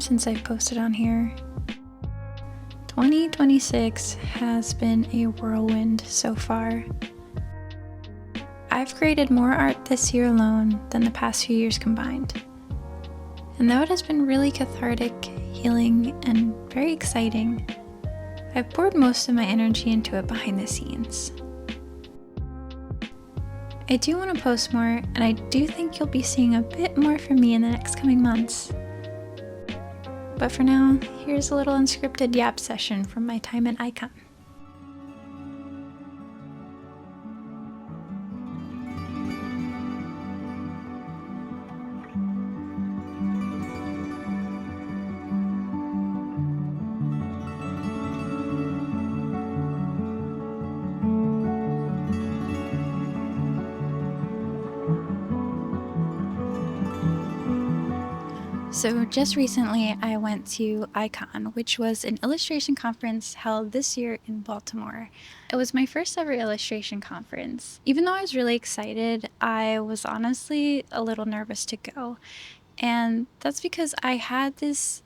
time since I've posted on here. 2026 has been a whirlwind so far. I've created more art this year alone than the past few years combined. And though it has been really cathartic, healing, and very exciting, I've poured most of my energy into it behind the scenes. I do want to post more, and I do think you'll be seeing a bit more from me in the next coming months. But for now, here's a little unscripted yap session from my time at Icon. So just recently I went to Icon, which was an illustration conference held this year in Baltimore. It was my first ever illustration conference. Even though I was really excited, I was honestly a little nervous to go. And that's because I had this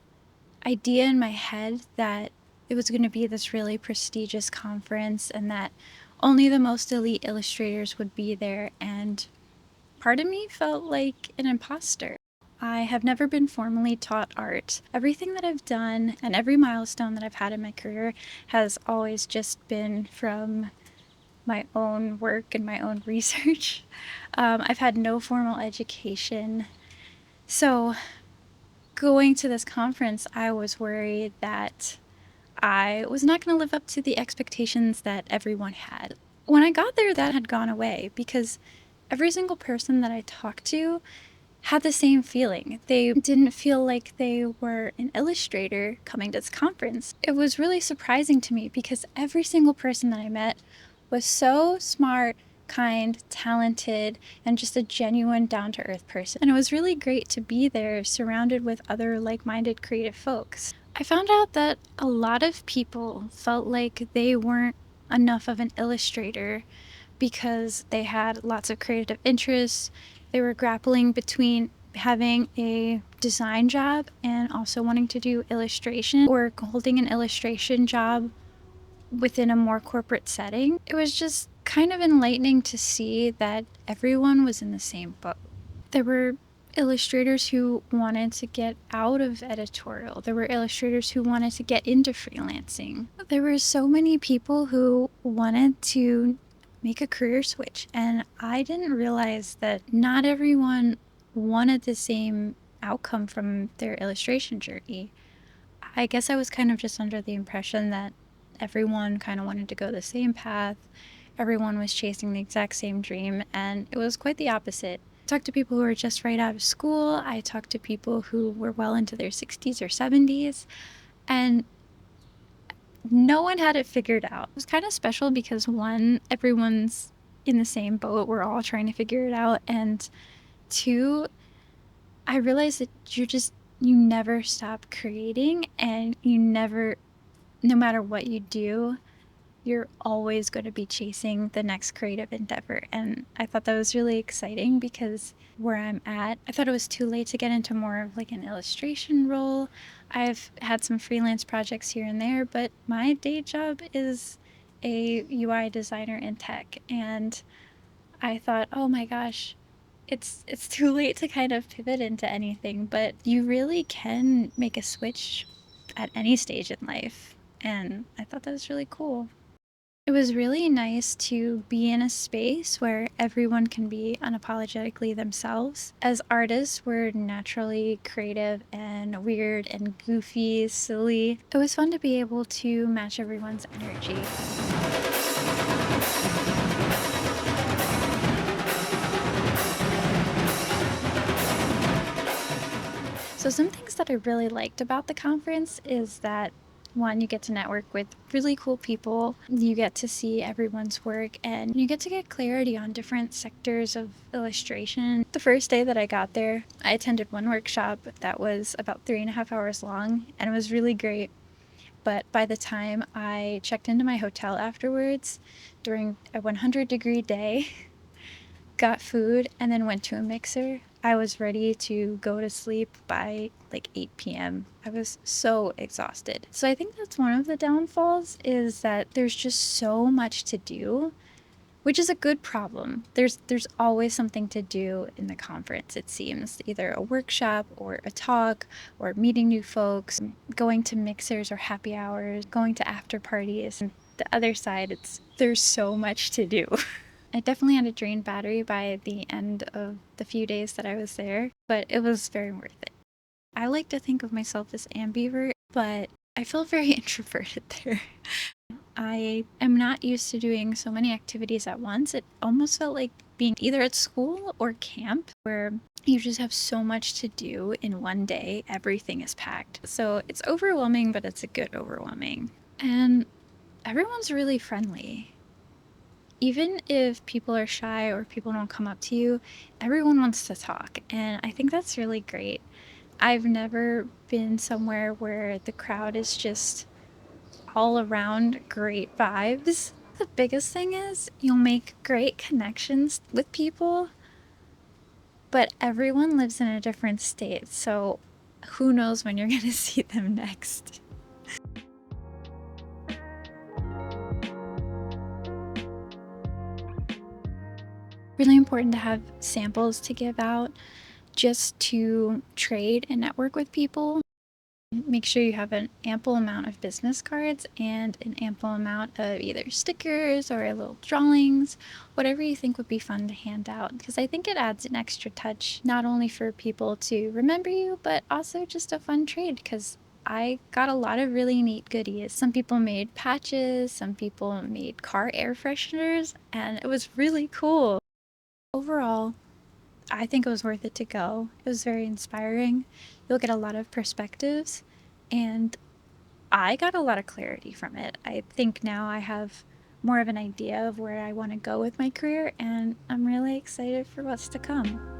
idea in my head that it was going to be this really prestigious conference and that only the most elite illustrators would be there, and part of me felt like an imposter. I have never been formally taught art. Everything that I've done and every milestone that I've had in my career has always just been from my own work and my own research. I've had no formal education. So going to this conference, I was worried that I was not going to live up to the expectations that everyone had. When I got there, that had gone away because every single person that I talked to had the same feeling. They didn't feel like they were an illustrator coming to this conference. It was really surprising to me because every single person that I met was so smart, kind, talented, and just a genuine down-to-earth person. And it was really great to be there surrounded with other like-minded creative folks. I found out that a lot of people felt like they weren't enough of an illustrator because they had lots of creative interests. They were grappling between having a design job and also wanting to do illustration, or holding an illustration job within a more corporate setting. It was just kind of enlightening to see that everyone was in the same boat. There were illustrators who wanted to get out of editorial. There were illustrators who wanted to get into freelancing. There were so many people who wanted to make a career switch, and I didn't realize that not everyone wanted the same outcome from their illustration journey. I guess I was kind of just under the impression that everyone kind of wanted to go the same path, everyone was chasing the exact same dream, and it was quite the opposite. I talked to people who were just right out of school, I talked to people who were well into their 60s or 70s, and no one had it figured out. It was kind of special because one, everyone's in the same boat. We're all trying to figure it out. And two, I realized that you never stop creating, and no matter what you do, you're always going to be chasing the next creative endeavor. And I thought that was really exciting because where I'm at, I thought it was too late to get into more of like an illustration role. I've had some freelance projects here and there, but my day job is a UI designer in tech. And I thought, oh my gosh, it's too late to kind of pivot into anything, but you really can make a switch at any stage in life. And I thought that was really cool. It was really nice to be in a space where everyone can be unapologetically themselves. As artists, we're naturally creative and weird and goofy, silly. It was fun to be able to match everyone's energy. So some things that I really liked about the conference is that one, you get to network with really cool people, you get to see everyone's work, and you get to get clarity on different sectors of illustration. The first day that I got there, I attended one workshop that was about 3.5 hours long, and it was really great. But by the time I checked into my hotel afterwards, during a 100-degree day, got food, and then went to a mixer, I was ready to go to sleep by like 8 p.m. I was so exhausted. So I think that's one of the downfalls, is that there's just so much to do, which is a good problem. There's always something to do in the conference, it seems. Either a workshop or a talk or meeting new folks, going to mixers or happy hours, going to after parties. And the other side, there's so much to do. I definitely had a drained battery by the end of the few days that I was there, but it was very worth it. I like to think of myself as ambivert, but I feel very introverted there. I am not used to doing so many activities at once. It almost felt like being either at school or camp, where you just have so much to do in one day. Everything is packed. So it's overwhelming, but it's a good overwhelming. And everyone's really friendly. Even if people are shy or people don't come up to you, everyone wants to talk. And I think that's really great. I've never been somewhere where the crowd is just all around great vibes. The biggest thing is you'll make great connections with people, but everyone lives in a different state. So who knows when you're going to see them next? Really important to have samples to give out, just to trade and network with people. Make sure you have an ample amount of business cards and an ample amount of either stickers or little drawings, whatever you think would be fun to hand out, because I think it adds an extra touch, not only for people to remember you, but also just a fun trade, because I got a lot of really neat goodies. Some people made patches, some people made car air fresheners, and it was really cool. Overall, I think it was worth it to go. It was very inspiring. You'll get a lot of perspectives, and I got a lot of clarity from it. I think now I have more of an idea of where I want to go with my career, and I'm really excited for what's to come.